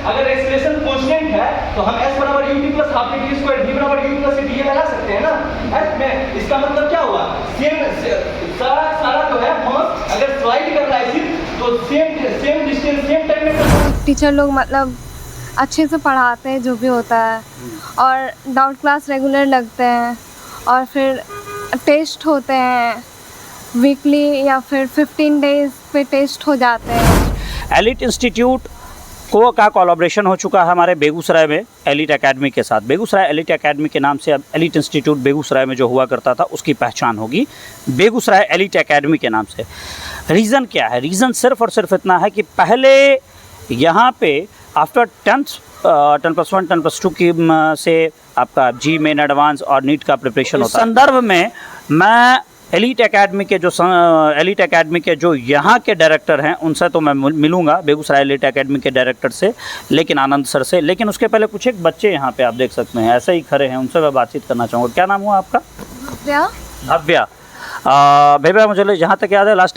अगर expression constant है तो हम s बराबर ut plus half T square v बराबर u प्लस t ये लगा सकते हैं ना। में इसका मतलब क्या हुआ, सेम सारा जो है मास अगर स्लाइड कर रहा है सिर्फ तो सेम डिस्टेंस सेम टाइम में। टीचर लोग मतलब अच्छे से पढ़ाते हैं जो भी होता है, और डाउट क्लास रेगुलर लगते हैं, और फिर टेस्ट होते हैं वीकली या फिर 15 डेज पे टेस्ट हो जाते हैं। एलिट इंस्टीट्यूट को का कोलैबोरेशन हो चुका है हमारे बेगूसराय में एलिट एकेडमी के साथ। बेगूसराय एलिट एकेडमी के नाम से अब एलिट इंस्टीट्यूट बेगूसराय में जो हुआ करता था उसकी पहचान होगी बेगूसराय एलिट एकेडमी के नाम से। रीज़न क्या है? रीज़न सिर्फ और सिर्फ इतना है कि पहले यहाँ पे आफ्टर 10+1 10+2 की से आपका जी मेन एडवांस और नीट का प्रिपरेशन होता है। संदर्भ में मैं एलिट एकेडमी के जो यहाँ के डायरेक्टर हैं उनसे तो मैं मिलूँगा, बेगूसराय एलिट एकेडमी के डायरेक्टर से, लेकिन आनंद सर से। लेकिन उसके पहले कुछ एक बच्चे यहाँ पे आप देख सकते हैं ऐसे ही खड़े हैं, उनसे मैं बातचीत करना चाहूँगा। क्या नाम हुआ आपका? भव्या। भैया मुझे जहाँ तक याद है लास्ट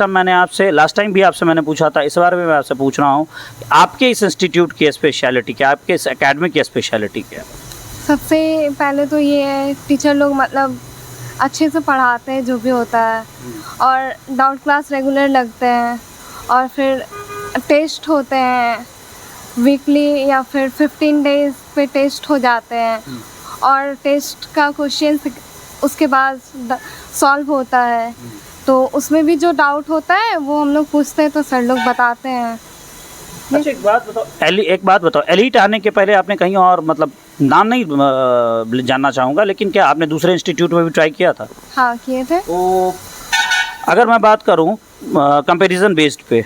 टाइम भी आपसे मैंने पूछा था, इस बार भी मैं आपसे पूछ रहा हूँ, आपके इस इंस्टीट्यूट की स्पेशलिटी क्या, आपके इस एकेडमी की स्पेशलिटी क्या है? सबसे पहले तो ये है टीचर लोग मतलब अच्छे से पढ़ाते हैं जो भी होता है, और डाउट क्लास रेगुलर लगते हैं, और फिर टेस्ट होते हैं वीकली या फिर 15 डेज पे टेस्ट हो जाते हैं, और टेस्ट का क्वेश्चन उसके बाद सॉल्व होता है, तो उसमें भी जो डाउट होता है वो हम लोग पूछते हैं तो सर लोग बताते हैं। अच्छा एक बात बताओ, एलिट आने के पहले आपने कहीं और, मतलब नाम नहीं जानना चाहूँगा, लेकिन क्या आपने दूसरे इंस्टीट्यूट में भी ट्राई किया था? हाँ किए थे। तो अगर मैं बात करूँ कंपैरिजन बेस्ड पे,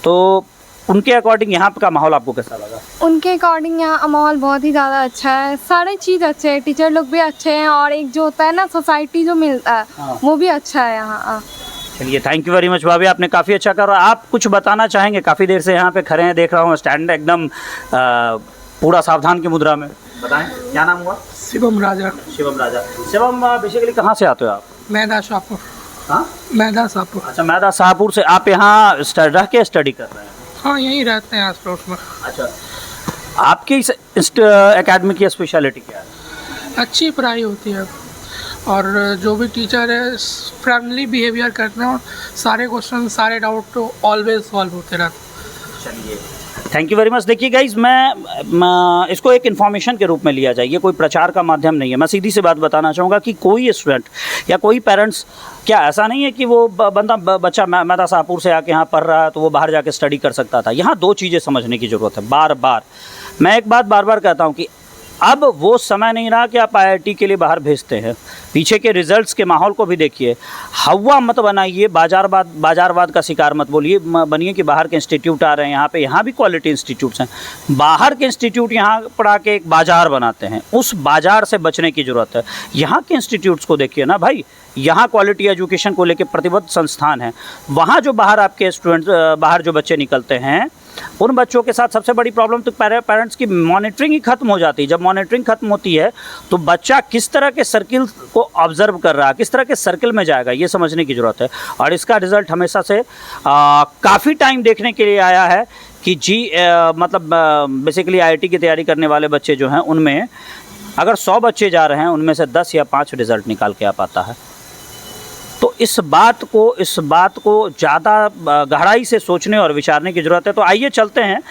तो उनके अकॉर्डिंग यहाँ का माहौल आपको कैसा लगा? उनके अकॉर्डिंग यहाँ माहौल बहुत ही ज़्यादा अच्छा है, सारी चीज़ अच्छे हैं, टीचर लोग भी अच्छे हैं, और एक जो होता है ना सोसाइटी जो मिलता है वो भी अच्छा है यहाँ। चलिए थैंक यू वेरी मच भाभी, आपने काफ़ी अच्छा करा। आप कुछ बताना चाहेंगे? काफ़ी देर से यहाँ पे खड़े हैं, देख रहा हूँ स्टैंड एकदम पूरा सावधान की मुद्रा में। बताएं क्या नाम हुआ? शिवम राजा। शिवम बेसिकली कहाँ से आते हो आप? मैदा शाहपुर। हाँ मैदा शाहपुर। अच्छा मैदा शाहपुर से आप यहाँ रह के स्टडी कर रहे हैं? हाँ यहीं रहते हैं आस पड़ोस में। अच्छा आपकी इस एकेडमी की स्पेशलिटी क्या है? अच्छी पढ़ाई होती है, और जो भी टीचर है फ्रेंडली बिहेवियर करते हैं, और सारे क्वेश्चन सारे डाउट तो ऑलवेज सॉल्व होते रहते हैं। चलिए थैंक यू वेरी मच। देखिए गाइज, मैं इसको एक इन्फॉर्मेशन के रूप में लिया जाए, ये कोई प्रचार का माध्यम नहीं है। मैं सीधी सी बात बताना चाहूँगा कि कोई स्टूडेंट या कोई पेरेंट्स, क्या ऐसा नहीं है कि वो बच्चा मैदा शाहपुर से आके यहाँ पढ़ रहा है तो वो बाहर जाके स्टडी कर सकता था। यहाँ दो चीज़ें समझने की ज़रूरत है। मैं एक बात बार बार कहता हूँ कि अब वो समय नहीं रहा कि आप IIT के लिए बाहर भेजते हैं। पीछे के रिजल्ट्स के माहौल को भी देखिए। हवा मत बनाइए, बाजारवाद का शिकार मत बनिए कि बाहर के इंस्टीट्यूट आ रहे हैं यहाँ पे। यहाँ भी क्वालिटी इंस्टीट्यूट्स हैं। बाहर के इंस्टीट्यूट यहाँ पढ़ा के एक बाजार बनाते हैं, उस बाजार से बचने की ज़रूरत है। यहाँ के इंस्टीट्यूट्स को देखिए ना भाई, यहाँ क्वालिटी एजुकेशन को लेकर प्रतिबद्ध संस्थान है। वहाँ जो बाहर आपके स्टूडेंट्स, बाहर जो बच्चे निकलते हैं, उन बच्चों के साथ सबसे बड़ी प्रॉब्लम तो पेरेंट्स की मॉनिटरिंग ही खत्म हो जाती है। जब मॉनिटरिंग खत्म होती है तो बच्चा किस तरह के सर्किल को ऑब्जर्व कर रहा है, किस तरह के सर्किल में जाएगा, ये समझने की ज़रूरत है। और इसका रिज़ल्ट हमेशा से काफ़ी टाइम देखने के लिए आया है कि बेसिकली IIT की तैयारी करने वाले बच्चे जो हैं, उनमें अगर 100 बच्चे जा रहे हैं, उनमें से 10 या 5 रिज़ल्ट निकाल के आ पाता है। तो इस बात को ज़्यादा गहराई से सोचने और विचारने की ज़रूरत है। तो आइए चलते हैं,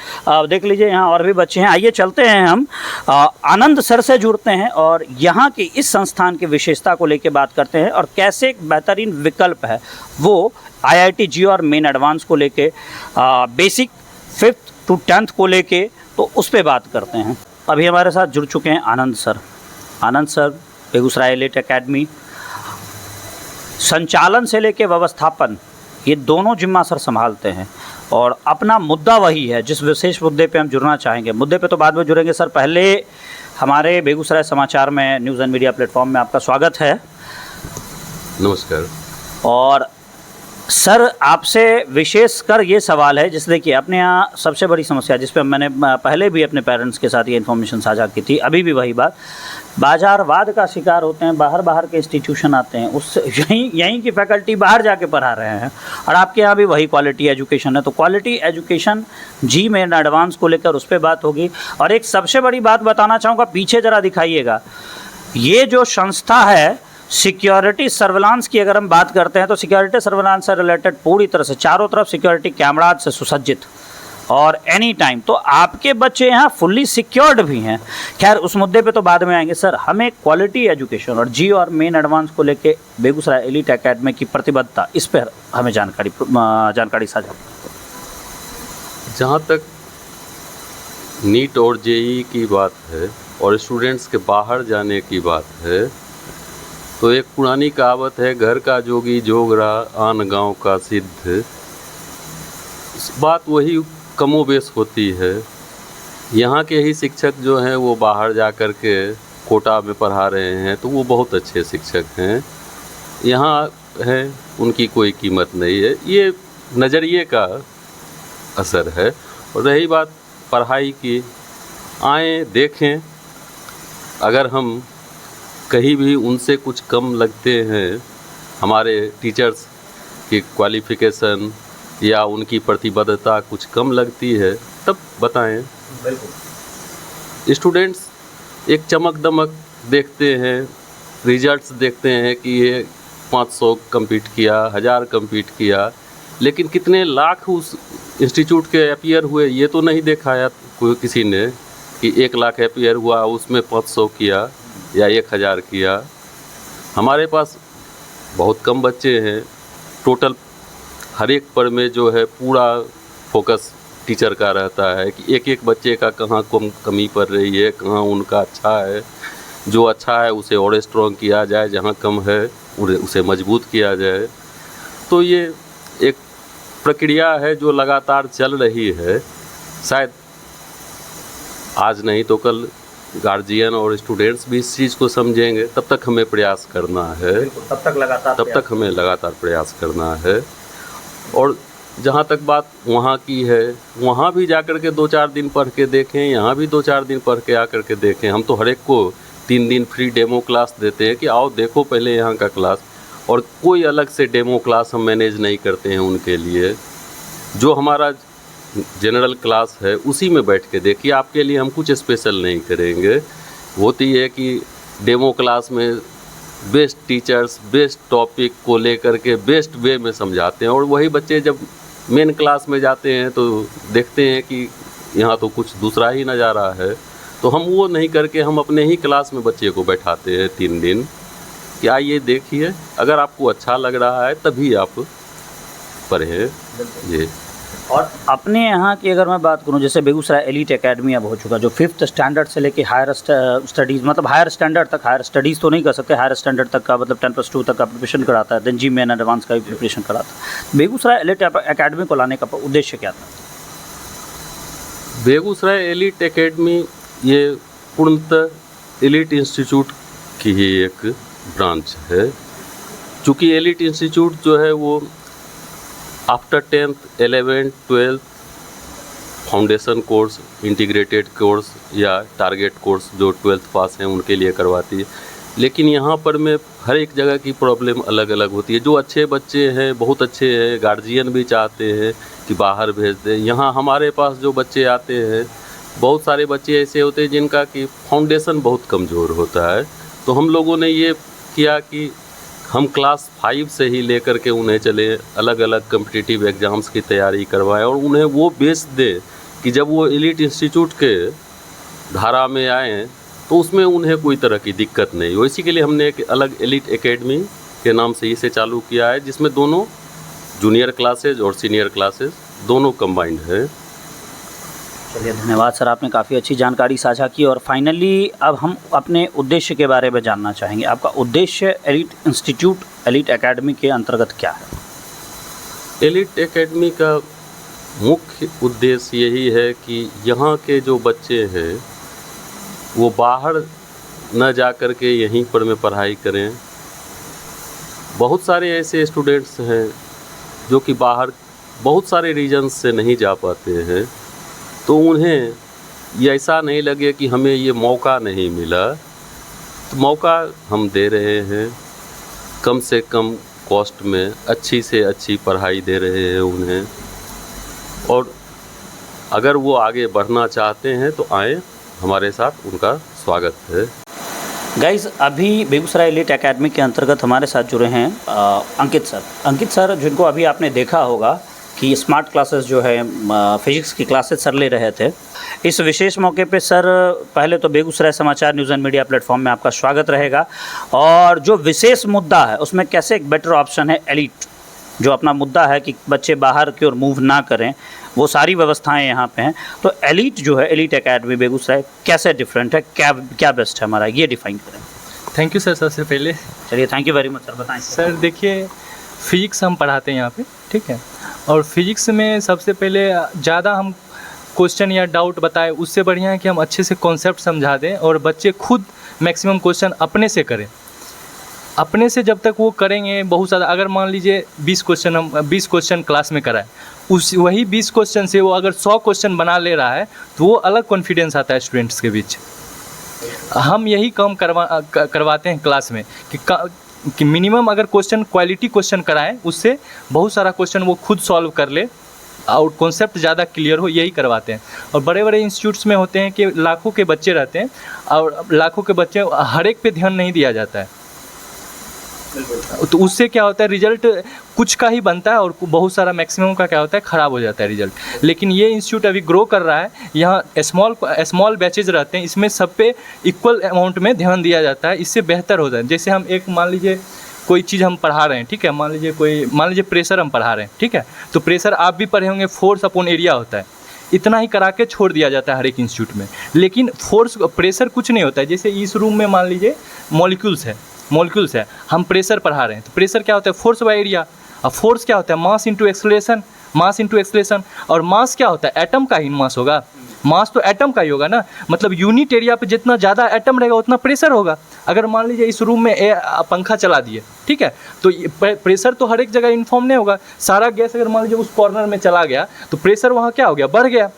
देख लीजिए यहाँ और भी बच्चे हैं। आइए चलते हैं, हम आनंद सर से जुड़ते हैं और यहाँ की इस संस्थान की विशेषता को लेकर बात करते हैं, और कैसे एक बेहतरीन विकल्प है वो IIT जी और मेन एडवांस को लेके, बेसिक 5th to 10th को लेके, तो उस पर बात करते हैं। अभी हमारे साथ जुड़ चुके हैं आनंद सर बेगूसराय एलिट एकेडमी, संचालन से लेके व्यवस्थापन, ये दोनों जिम्मा सर संभालते हैं। और अपना मुद्दा वही है जिस विशेष मुद्दे पे हम जुड़ना चाहेंगे। मुद्दे पे तो बाद में जुड़ेंगे सर, पहले हमारे बेगूसराय समाचार में न्यूज़ एंड मीडिया प्लेटफॉर्म में आपका स्वागत है। नमस्कार। और सर आपसे विशेष कर ये सवाल है, जैसे देखिए अपने यहाँ सबसे बड़ी समस्या जिस पे मैंने पहले भी अपने पेरेंट्स के साथ ये इन्फॉर्मेशन साझा की थी, अभी भी वही बात, बाजारवाद का शिकार होते हैं, बाहर के इंस्टीट्यूशन आते हैं, उस यहीं की फैकल्टी बाहर जाके पढ़ा रहे हैं, और आपके यहाँ भी वही क्वालिटी एजुकेशन है। तो क्वालिटी एजुकेशन जी में एडवांस को लेकर उस पर बात होगी। और एक सबसे बड़ी बात बताना चाहूँगा, पीछे ज़रा दिखाइएगा, ये जो संस्था है सिक्योरिटी सर्विलांस की अगर हम बात करते हैं तो सिक्योरिटी सर्विलांस से रिलेटेड पूरी तरह से चारों तरफ सिक्योरिटी कैमराज से सुसज्जित और एनी टाइम, तो आपके बच्चे यहाँ फुल्ली सिक्योर्ड भी हैं। खैर उस मुद्दे पे तो बाद में आएंगे। सर हमें क्वालिटी एजुकेशन और जी और मेन एडवांस को लेके बेगूसराय एलीट एकेडमी की प्रतिबद्धता, इस पर हमें जानकारी साझा। जहाँ तक नीट और जेई की बात है और स्टूडेंट्स के बाहर जाने की बात है, तो एक पुरानी कहावत है, घर का जोगी जोग रहा आन गाँव का सिद्ध। बात वही कमोबेश होती है। यहाँ के ही शिक्षक जो हैं वो बाहर जा कर के कोटा में पढ़ा रहे हैं, तो वो बहुत अच्छे शिक्षक हैं। यहाँ है उनकी कोई कीमत नहीं है। ये नज़रिए का असर है। और रही बात पढ़ाई की, आएँ देखें, अगर हम कहीं भी उनसे कुछ कम लगते हैं, हमारे टीचर्स की क्वालिफ़िकेशन या उनकी प्रतिबद्धता कुछ कम लगती है, तब बताएं। स्टूडेंट्स एक चमक दमक देखते हैं, रिजल्ट्स देखते हैं कि ये 500 कंप्लीट किया, 1000 कंप्लीट किया, लेकिन कितने लाख उस इंस्टीट्यूट के अपीयर हुए ये तो नहीं देखा है कोई किसी ने कि 1 लाख अपीयर हुआ उसमें 500 किया या 1000 किया। हमारे पास बहुत कम बच्चे हैं। टोटल हर एक पर में जो है पूरा फोकस टीचर का रहता है कि एक एक बच्चे का कहाँ कमी पड़ रही है, कहाँ उनका अच्छा है। जो अच्छा है उसे और स्ट्रॉन्ग किया जाए, जहाँ कम है उसे मजबूत किया जाए। तो ये एक प्रक्रिया है जो लगातार चल रही है। शायद आज नहीं तो कल गार्जियन और स्टूडेंट्स भी इस चीज़ को समझेंगे, तब तक हमें प्रयास करना है। तब तक हमें लगातार प्रयास करना है। और जहाँ तक बात वहाँ की है, वहाँ भी जाकर के 2-4 दिन पढ़ के देखें, यहाँ भी 2-4 दिन पढ़ के आकर के देखें। हम तो हर एक को 3 दिन फ्री डेमो क्लास देते हैं कि आओ देखो पहले यहाँ का क्लास, और कोई अलग से डेमो क्लास हम मैनेज नहीं करते हैं उनके लिए। जो हमारा जनरल क्लास है उसी में बैठ के देखिए, आपके लिए हम कुछ स्पेशल नहीं करेंगे। होती है कि डेमो क्लास में बेस्ट टीचर्स बेस्ट टॉपिक को लेकर के बेस्ट वे में समझाते हैं, और वही बच्चे जब मेन क्लास में जाते हैं तो देखते हैं कि यहाँ तो कुछ दूसरा ही नज़ारा है। तो हम वो नहीं करके हम अपने ही क्लास में बच्चे को बैठाते हैं 3 दिन कि आइए देखिए, अगर आपको अच्छा लग रहा है तभी आप पढ़ें। ये और अपने यहाँ की अगर मैं बात करूँ, जैसे बेगूसराय एलीट एकेडमी अब हो चुका, जो 5th स्टैंडर्ड से लेके हायर स्टडीज़, मतलब हायर स्टैंडर्ड तक, हायर स्टडीज़ तो नहीं कर सकते, हायर स्टैंडर्ड तक का मतलब 10+2 तक का प्रिपरेशन कराता है, देन जी मेन एडवांस का भी प्रिपरेशन कराता है। बेगूसराय एलीट एकेडमी को लाने का उद्देश्य क्या था? बेगूसराय एलीट एकेडमी ये पूर्णतः एलीट इंस्टीट्यूट की ही एक ब्रांच है। चूँकि एलीट इंस्टीट्यूट जो है वो after 10th 11th 12th foundation course, integrated course या टारगेट कोर्स जो 12th पास हैं उनके लिए करवाती है। लेकिन यहाँ पर में हर एक जगह की प्रॉब्लम अलग अलग होती है। जो अच्छे बच्चे हैं, बहुत अच्छे हैं, गार्जियन भी चाहते हैं कि बाहर भेज दें। यहाँ हमारे पास जो बच्चे आते हैं, बहुत सारे बच्चे ऐसे होते हैं जिनका कि फाउंडेशन बहुत कमज़ोर होता है। तो हम लोगों ने ये किया कि हम क्लास 5 से ही लेकर के उन्हें चले अलग अलग कम्पिटिटिव एग्ज़ाम्स की तैयारी करवाएं और उन्हें वो बेस दें कि जब वो एलीट इंस्टीट्यूट के धारा में आएँ तो उसमें उन्हें कोई तरह की दिक्कत नहीं हो। इसी के लिए हमने एक अलग एलीट एकेडमी के नाम से इसे चालू किया है, जिसमें दोनों जूनियर क्लासेज और सीनियर क्लासेज दोनों कंबाइंड है। चलिए धन्यवाद सर, आपने काफ़ी अच्छी जानकारी साझा की। और फाइनली अब हम अपने उद्देश्य के बारे में जानना चाहेंगे। आपका उद्देश्य एलीट इंस्टीट्यूट एलीट एकेडमी के अंतर्गत क्या है? एलीट एकेडमी का मुख्य उद्देश्य यही है कि यहाँ के जो बच्चे हैं वो बाहर न जा कर के यहीं पर में पढ़ाई करें। बहुत सारे ऐसे स्टूडेंट्स हैं जो कि बाहर बहुत सारे रीजन्स से नहीं जा पाते हैं, तो उन्हें ये ऐसा नहीं लगे कि हमें ये मौका नहीं मिला। तो मौका हम दे रहे हैं, कम से कम कॉस्ट में अच्छी से अच्छी पढ़ाई दे रहे हैं उन्हें, और अगर वो आगे बढ़ना चाहते हैं तो आएँ, हमारे साथ उनका स्वागत है। गाइज़, अभी बेगूसराय एलीट एकेडमी के अंतर्गत हमारे साथ जुड़े हैं अंकित सर, जिनको अभी आपने देखा होगा कि स्मार्ट क्लासेस जो है फिजिक्स की क्लासेस सर ले रहे थे। इस विशेष मौके पे सर, पहले तो बेगूसराय समाचार न्यूज़ एंड मीडिया प्लेटफॉर्म में आपका स्वागत रहेगा, और जो विशेष मुद्दा है उसमें कैसे एक बेटर ऑप्शन है एलीट, जो अपना मुद्दा है कि बच्चे बाहर की ओर मूव ना करें, वो सारी व्यवस्थाएं यहाँ पे हैं। तो एलीट जो है, एलीट एकेडमी बेगूसराय कैसे डिफरेंट है, क्या बेस्ट है हमारा, ये डिफाइन करें। Thank you sir. सबसे पहले चलिए, thank you very much sir, बताएं सर। देखिए, फिजिक्स हम पढ़ाते हैं यहाँ पे, ठीक है, और फिजिक्स में सबसे पहले ज़्यादा हम क्वेश्चन या डाउट बताएं, उससे बढ़िया है कि हम अच्छे से कॉन्सेप्ट समझा दें और बच्चे खुद मैक्सिमम क्वेश्चन अपने से करें। अपने से जब तक वो करेंगे बहुत ज़्यादा, अगर मान लीजिए 20 क्वेश्चन क्लास में कराए, वही 20 क्वेश्चन से वो अगर 100 क्वेश्चन बना ले रहा है तो वो अलग कॉन्फिडेंस आता है स्टूडेंट्स के बीच। हम यही काम करवाते हैं क्लास में कि मिनिमम अगर क्वेश्चन क्वालिटी क्वेश्चन कराएं, उससे बहुत सारा क्वेश्चन वो खुद सॉल्व कर ले और कॉन्सेप्ट ज़्यादा क्लियर हो, यही करवाते हैं। और बड़े बड़े इंस्टीट्यूट्स में होते हैं कि लाखों के बच्चे रहते हैं और लाखों के बच्चे, हर एक पे ध्यान नहीं दिया जाता है, तो उससे क्या होता है, रिजल्ट कुछ का ही बनता है और बहुत सारा मैक्सिमम का क्या होता है, ख़राब हो जाता है रिजल्ट। लेकिन ये इंस्टीट्यूट अभी ग्रो कर रहा है, यहाँ स्मॉल बैचेज रहते हैं, इसमें सब पे इक्वल अमाउंट में ध्यान दिया जाता है, इससे बेहतर होता है। जैसे हम एक मान लीजिए कोई चीज़ हम पढ़ा रहे हैं, ठीक है, मान लीजिए प्रेशर हम पढ़ा रहे हैं, ठीक है, तो प्रेशर आप भी पढ़े होंगे, फोर्स अपॉन एरिया होता है, इतना ही करा के छोड़ दिया जाता है हर एक इंस्टीट्यूट में। लेकिन प्रेशर कुछ नहीं होता है। जैसे इस रूम में मान लीजिए मॉलिक्यूल्स है, हम प्रेशर पढ़ा रहे हैं, तो प्रेशर क्या होता है, फोर्स बाय एरिया। अब फोर्स क्या होता है, मास इंटू एक्सेलरेशन, और मास क्या होता है, एटम का ही मास होगा, मास तो एटम का ही होगा ना, मतलब यूनिट एरिया पे जितना ज़्यादा एटम रहेगा उतना प्रेशर होगा। अगर मान लीजिए इस रूम में पंखा चला दिए, ठीक है, तो प्रेशर तो हर एक जगह यूनिफॉर्म नहीं होगा, सारा गैस अगर मान लीजिए उस कॉर्नर में चला गया तो प्रेशर वहाँ क्या हो गया, बढ़ गया।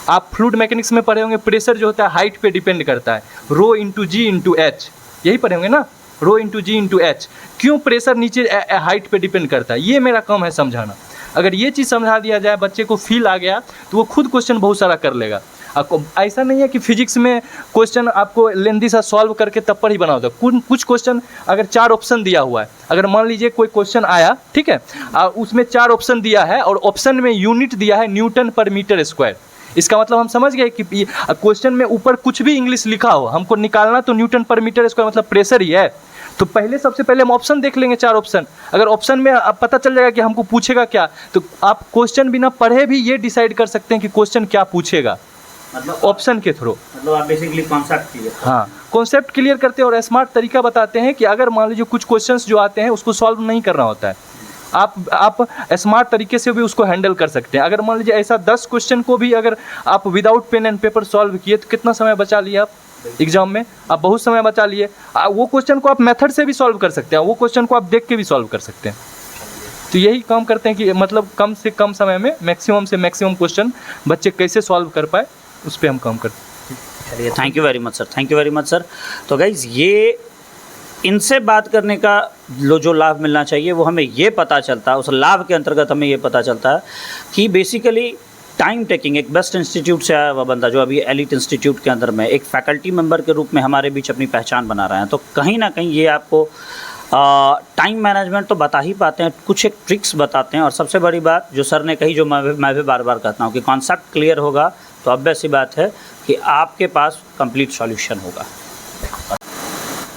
आप फ्लूइड मैकेनिक्स में पढ़े होंगे, प्रेशर जो होता है हाइट पे डिपेंड करता है, रो इंटू जी इंटू एच, यही पढ़े होंगे ना, रो इंटू जी इंटू एच। क्यों प्रेशर नीचे हाइट पे डिपेंड करता है, ये मेरा काम है समझाना। अगर ये चीज़ समझा दिया जाए, बच्चे को फील आ गया, तो वो खुद क्वेश्चन बहुत सारा कर लेगा। आपको ऐसा नहीं है कि फिजिक्स में क्वेश्चन आपको लेंदी सा सॉल्व करके तब पर ही बना होता है। कुछ क्वेश्चन अगर 4 ऑप्शन दिया हुआ है, अगर मान लीजिए कोई क्वेश्चन आया, ठीक है, उसमें 4 ऑप्शन दिया है और ऑप्शन में यूनिट दिया है न्यूटन पर मीटर स्क्वायर, इसका मतलब हम समझ गए कि क्वेश्चन में ऊपर कुछ भी इंग्लिश लिखा हो, हमको निकालना तो न्यूटन पर मीटर स्क्वायर मतलब प्रेशर ही है। तो सबसे पहले हम ऑप्शन देख लेंगे, 4 ऑप्शन। अगर ऑप्शन में पता चल जाएगा कि हमको पूछेगा क्या, तो आप क्वेश्चन बिना पढ़े भी ये डिसाइड कर सकते हैं कि क्वेश्चन क्या पूछेगा, मतलब ऑप्शन के थ्रू। मतलब आप बेसिकली कॉन्सेप्ट क्लियर, हाँ, कॉन्सेप्ट क्लियर करते हैं और स्मार्ट तरीका बताते हैं कि अगर मान लीजिए कुछ क्वेश्चंस जो आते हैं उसको सॉल्व नहीं करना होता है, आप स्मार्ट तरीके से भी उसको हैंडल कर सकते हैं। अगर मान लीजिए ऐसा 10 क्वेश्चन को भी अगर आप without pen and paper solve किए तो कितना समय बचा लिए आप एग्जाम में, आप बहुत समय बचा लिए। वो क्वेश्चन को आप मेथड से भी सॉल्व कर सकते हैं, वो क्वेश्चन को आप देख के भी सॉल्व कर सकते हैं। तो यही काम करते हैं कि मतलब कम से कम समय में मैक्सिमम से मैक्सिमम क्वेश्चन बच्चे कैसे सॉल्व कर पाए, उस पर हम काम करते हैं। चलिए, thank you very much sir, thank you very much sir. तो गाइज़, ये इनसे बात करने का जो लाभ मिलना चाहिए वो हमें ये पता चलता है, उस लाभ के अंतर्गत हमें ये पता चलता है कि बेसिकली टाइम टेकिंग, एक बेस्ट इंस्टीट्यूट से आया हुआ बंदा जो अभी एलीट इंस्टीट्यूट के अंदर में एक फैकल्टी मेंबर के रूप में हमारे बीच अपनी पहचान बना रहे हैं, तो कहीं ना कहीं ये आपको टाइम मैनेजमेंट तो बता ही पाते हैं, कुछ एक ट्रिक्स बताते हैं। और सबसे बड़ी बात जो सर ने कही, जो मैं भी बार बार कहता हूँ कि कॉन्सेप्ट क्लियर होगा तो ऑब्वियस सी बात है कि आपके पास कंप्लीट सॉल्यूशन होगा।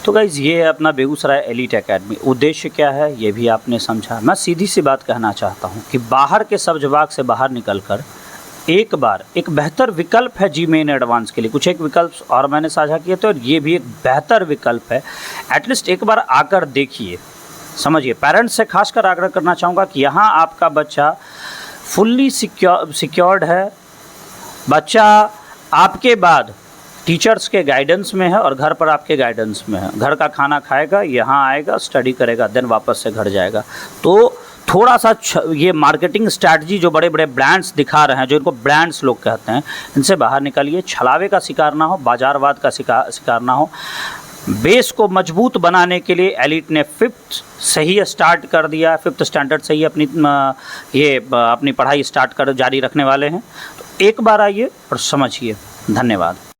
तो गाइज़, ये है अपना बेगूसराय एलीट एकेडमी। उद्देश्य क्या है ये भी आपने समझा। मैं सीधी सी बात कहना चाहता हूँ कि बाहर के सब जवाब से बाहर निकलकर एक बार एक बेहतर विकल्प है जी मेन एडवांस के लिए। कुछ एक विकल्प और मैंने साझा किए थे और ये भी एक बेहतर विकल्प है। एटलीस्ट एक बार आकर देखिए, समझिए। पेरेंट्स से खासकर आग्रह करना चाहूँगा कि यहाँ आपका बच्चा फुल्ली सिक्योर्ड है, बच्चा आपके बाद टीचर्स के गाइडेंस में है और घर पर आपके गाइडेंस में है। घर का खाना खाएगा, यहाँ आएगा, स्टडी करेगा, देन वापस से घर जाएगा। तो थोड़ा सा ये मार्केटिंग स्ट्रैटेजी जो बड़े बड़े ब्रांड्स दिखा रहे हैं, जो इनको ब्रांड्स लोग कहते हैं, इनसे बाहर निकलिए। छलावे का शिकार ना हो, बाजारवाद का शिकार ना हो। बेस को मजबूत बनाने के लिए एलिट ने 5th से ही स्टार्ट कर दिया, 5th स्टैंडर्ड से ही अपनी पढ़ाई स्टार्ट कर जारी रखने वाले हैं। तो एक बार आइए और समझिए। धन्यवाद।